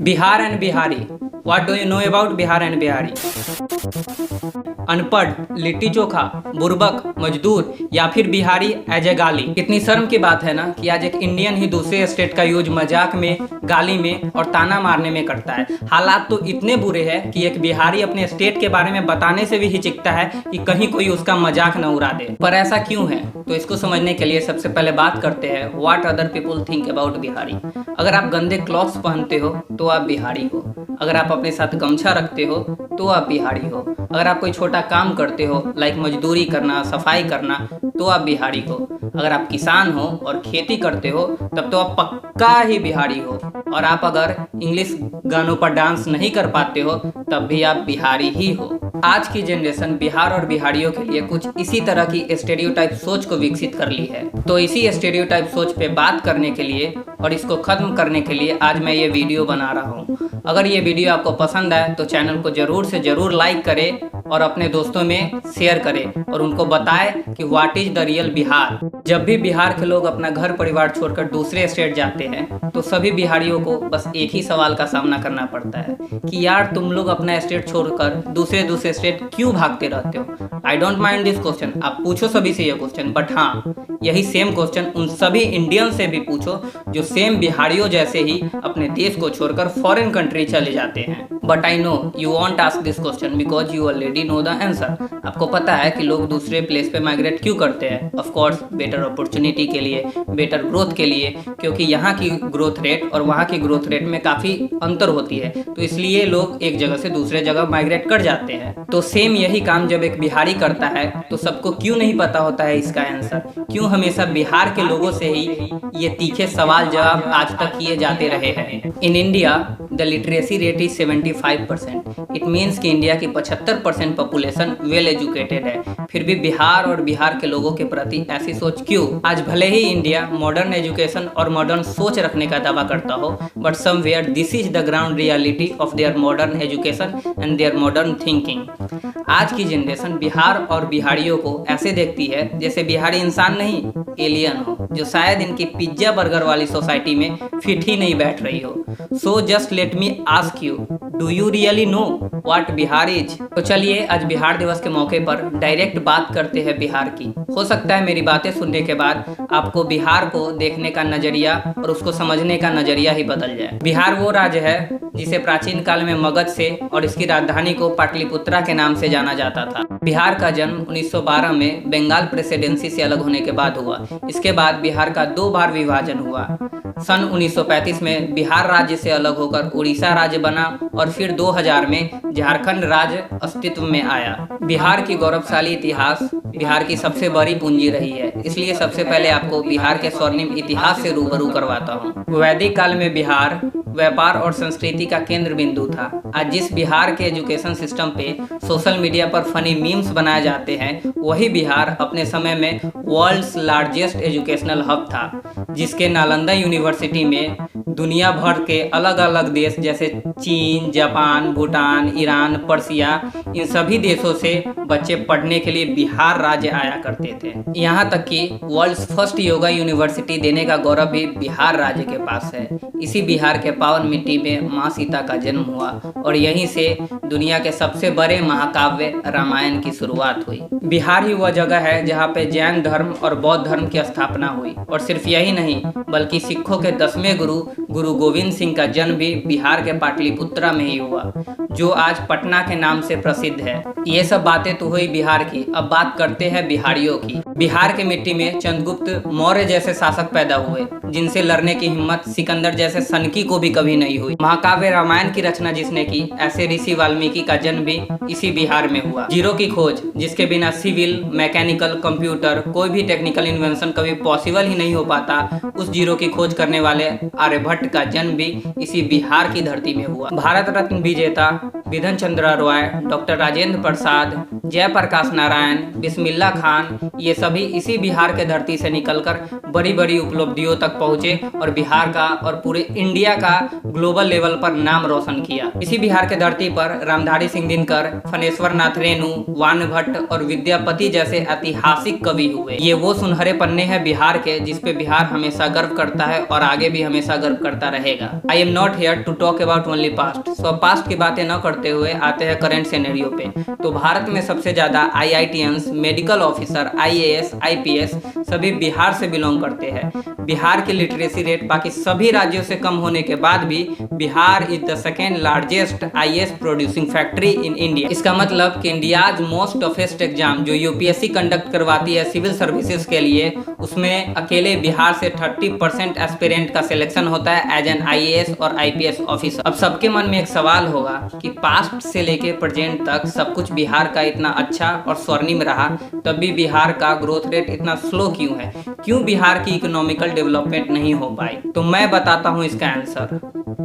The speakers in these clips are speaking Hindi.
Bihar and Bihari. What do you know about Bihar and Bihari? अनपढ़, लिट्टी चोखा, बुर्बक, मजदूर या फिर बिहारी एज ए गाली। कितनी शर्म की बात है ना कि आज एक इंडियन ही दूसरे स्टेट का यूज मजाक में, गाली में और ताना मारने में करता है। हालात तो इतने बुरे हैं कि एक बिहारी अपने स्टेट के बारे में बताने से भी हिचकता है कि कहीं कोई उसका मजाक न उड़ा दे। पर ऐसा क्यों है? तो इसको समझने के लिए सबसे पहले बात करते हैं what other people think about Bihari. अगर आप गंदे क्लॉथ्स पहनते हो तो आप बिहारी हो। अगर आप अपने साथ गमछा रखते हो तो आप बिहारी हो। अगर आप कोई छोटा काम करते हो लाइक मजदूरी करना, सफाई करना, तो आप बिहारी हो। अगर आप किसान हो और खेती करते हो तब तो आप पक्का ही बिहारी हो। और आप अगर इंग्लिश गानों पर डांस नहीं कर पाते हो तब भी आप बिहारी ही हो। आज की जनरेशन बिहार और बिहारियों के लिए कुछ इसी तरह की स्टेरियोटाइप सोच को विकसित कर ली है। तो इसी स्टेरियोटाइप सोच पे बात करने के लिए और इसको खत्म करने के लिए आज मैं ये वीडियो बना रहा हूँ। अगर ये वीडियो आपको पसंद आए तो चैनल को जरूर से जरूर लाइक करें और अपने दोस्तों में शेयर करें और उनको बताएं कि what is the real Bihar. जब भी बिहार के लोग अपना घर परिवार छोड़कर दूसरे स्टेट जाते हैं तो सभी बिहारियों को बस एक ही सवाल का सामना करना पड़ता है कि यार तुम लोग अपना स्टेट छोड़कर दूसरे स्टेट क्यों भागते रहते हो। I don't mind this question, आप पूछो सभी से ये क्वेश्चन, बट हाँ यही सेम क्वेश्चन उन सभी इंडियन से भी पूछो जो सेम बिहारियों जैसे ही अपने देश को छोड़कर फॉरेन कंट्री चले जाते हैं। But I know you want ask this question because you already know the answer. आपको पता है कि लोग दूसरे प्लेस पे माइग्रेट क्यों करते हैं। ऑफ कोर्स बेटर अपॉर्चुनिटी के लिए, बेटर ग्रोथ के लिए, क्योंकि यहाँ की ग्रोथ रेट और वहाँ की ग्रोथ रेट में काफ़ी अंतर होती है, तो इसलिए लोग एक जगह से दूसरे जगह माइग्रेट कर जाते हैं। तो सेम यही काम जब एक बिहारी करता है तो सबको क्यों नहीं पता होता है इसका आंसर? क्यों हमेशा बिहार के लोगों से ही ये तीखे सवाल जवाब आज तक किए जाते रहे हैं? In India the literacy rate is 75%। It means कि इंडिया की 75% पॉपुलेशन वेल एजुकेटेड है, फिर भी बिहार और बिहार के लोगों के प्रति ऐसी सोच क्यों? आज भले ही इंडिया मॉडर्न एजुकेशन और मॉडर्न सोच रखने का दावा करता हो, but somewhere this is the ground reality of their modern education and their modern thinking. आज की जनरेशन बिहार और बिहारियों को ऐसे देखती है जैसे बिहारी इंसान नहीं, एलियन हो, जो शायद इनकी पिज्जा बर्गर वाली सोसाइटी में फिट ही नहीं बैठ रही हो। So just let me ask you, do you really know what Bihar is? तो चलिए आज बिहार दिवस के मौके पर डायरेक्ट बात करते हैं बिहार की। हो सकता है मेरी बातें सुनने के बाद आपको बिहार को देखने का नजरिया और उसको समझने का नजरिया ही बदल जाए। बिहार वो राज्य है जिसे प्राचीन काल में मगध से और इसकी राजधानी को पाटलिपुत्रा के नाम से जाना जाता था। बिहार का जन्म 1912 में बंगाल प्रेसिडेंसी से अलग होने के बाद हुआ। इसके बाद बिहार का 2 बार विभाजन हुआ। सन 1935 में बिहार राज्य से अलग होकर उड़ीसा राज्य बना और फिर 2000 में झारखंड राज्य अस्तित्व में आया। बिहार की गौरवशाली इतिहास बिहार की सबसे बड़ी पूंजी रही है, इसलिए सबसे पहले आपको बिहार के स्वर्णिम इतिहास से रूबरू करवाता हूँ। वैदिक काल में बिहार व्यापार और संस्कृति का केंद्र बिंदु था। आज जिस बिहार के एजुकेशन सिस्टम पे सोशल मीडिया पर फनी मीम्स बनाए जाते हैं, वही बिहार अपने समय में वर्ल्ड्स लार्जेस्ट एजुकेशनल हब था, जिसके नालंदा यूनिवर्सिटी में दुनिया भर के अलग अलग देश जैसे चीन, जापान, भूटान, ईरान, पर्सिया, इन सभी देशों से बच्चे पढ़ने के लिए बिहार राज्य आया करते थे। यहाँ तक कि वर्ल्ड्स फर्स्ट योगा यूनिवर्सिटी देने का गौरव भी बिहार राज्य के पास है। इसी बिहार के पावन मिट्टी में माँ सीता का जन्म हुआ और यहीं से दुनिया के सबसे बड़े महाकाव्य रामायण की शुरुआत हुई। बिहार ही वह जगह है जहाँ पे जैन धर्म और बौद्ध धर्म की स्थापना हुई। और सिर्फ यही नहीं बल्कि सिखों के 10वें गुरु गोविंद सिंह का जन्म भी बिहार के पाटलिपुत्रा में ही हुआ, जो आज पटना के नाम से प्रसिद्ध है। ये सब बातें तो हुई बिहार की, अब बात करते हैं बिहारियों की। बिहार के मिट्टी में चंद्रगुप्त मौर्य जैसे शासक पैदा हुए जिनसे लड़ने की हिम्मत सिकंदर जैसे सनकी को भी कभी नहीं हुई। महाकाव्य रामायण की रचना जिसने की, ऐसे ऋषि वाल्मीकि का जन्म भी इसी बिहार में हुआ। जीरो की खोज, जिसके बिना सिविल, मैकेनिकल, कंप्यूटर, कोई भी टेक्निकल इन्वेंशन कभी पॉसिबल ही नहीं हो पाता, उस जीरो की खोज करने वाले आर्यभट्ट का जन्म भी इसी बिहार की धरती में हुआ। भारत रत्न विजेता बिधन चंद्र रॉय, डॉक्टर राजेंद्र प्रसाद, जयप्रकाश नारायण, बिस्मिल्लाह खान, ये सभी इसी बिहार के धरती से निकलकर बड़ी बड़ी उपलब्धियों तक पहुंचे और बिहार का और पूरे इंडिया का ग्लोबल लेवल पर नाम रोशन किया। इसी बिहार के धरती पर रामधारी सिंह दिनकर, फणेश्वर नाथ रेणु, वान भट्ट और विद्यापति जैसे ऐतिहासिक कवि हुए। ये वो सुनहरे पन्ने हैं बिहार के, जिस पे बिहार हमेशा गर्व करता है और आगे भी हमेशा गर्व करता रहेगा। I am not here to talk about only past. So past की बातें न करते हुए आते हैं करंट सिनेरियो पे। तो भारत में सबसे ज्यादा IITians, medical officer, IAS, IPS सभी बिहार से बिलोंग करते हैं। बिहार की लिटरेसी रेट बाकी सभी राज्यों से कम होने के बाद भी Bihar is the second largest IAS producing factory in India. इसका मतलब कि इंडियाज मोस्ट टफेस्ट एग्जाम जो UPSC कंडक्ट करवाती है सिविल सर्विसेज के लिए, उसमें अकेले बिहार से 30% एस्पिरेंट का सिलेक्शन होता है एज एन IAS और IPS ऑफिसर। अब सबके मन में एक सवाल होगा कि पास्ट से लेके प्रेजेंट तक सब कुछ बिहार का इतना अच्छा और स्वर्णिम रहा, तब भी बिहार का ग्रोथ रेट इतना स्लो क्यों है? क्यों बिहार की इकोनॉमिकल डेवलपमेंट नहीं हो पाई? तो मैं बताता हूँ इसका आंसर,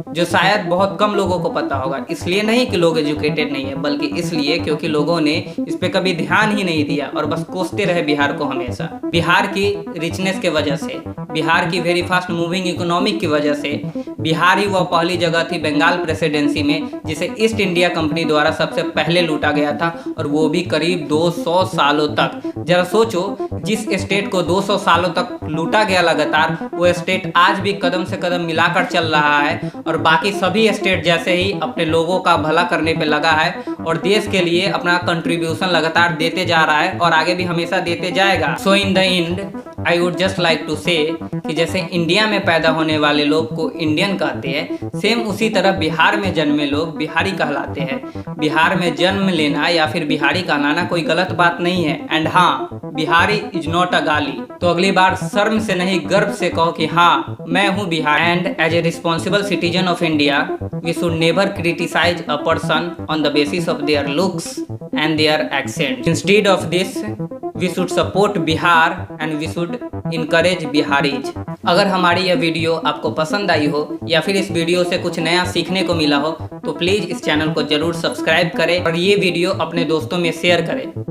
जो शायद बहुत कम लोगों को पता होगा। इसलिए नहीं कि लोग एजुकेटेड नहीं है, बल्कि इसलिए क्योंकि लोगों ने इस पे कभी ध्यान ही नहीं दिया और बस कोसते रहे बिहार को हमेशा। बिहार की रिचनेस के वजह से, बिहार की वेरी फास्ट मूविंग इकोनॉमिक की वजह से बिहार ही वह पहली जगह थी बंगाल प्रेसिडेंसी में जिसे ईस्ट इंडिया कंपनी द्वारा सबसे पहले लूटा गया था, और वो भी करीब 200 सालों तक। जरा सोचो, जिस स्टेट को 200 सालों तक लूटा गया लगातार, वो स्टेट आज भी कदम से कदम मिलाकर चल रहा है और बाकी सभी स्टेट जैसे ही अपने लोगों का भला करने पे लगा है और देश के लिए अपना कंट्रीब्यूशन लगातार देते जा रहा है और आगे भी हमेशा देते जाएगा। So in the end I would just like to say कि जैसे इंडिया में पैदा होने वाले लोग को इंडियन कहते हैं, सेम उसी तरह बिहार में जन्मे लोग बिहारी कहलाते हैं। बिहार में जन्म लेना या फिर बिहारी कहलाना कोई गलत बात नहीं है। एंड हाँ, बिहारी इज नॉट अ गाली। तो अगली बार शर्म से नहीं गर्व से कहो कि हाँ, मैं हूँ Bihar. And as a responsible citizen of India we should never criticise a person on the basis of their looks and their accent. Instead of this we should support Bihar and we should encourage Biharis. अगर हमारी यह वीडियो आपको पसंद आई हो या फिर इस वीडियो से कुछ नया सीखने को मिला हो तो प्लीज़ इस चैनल को जरूर सब्सक्राइब करें और ये वीडियो अपने दोस्तों में शेयर करें।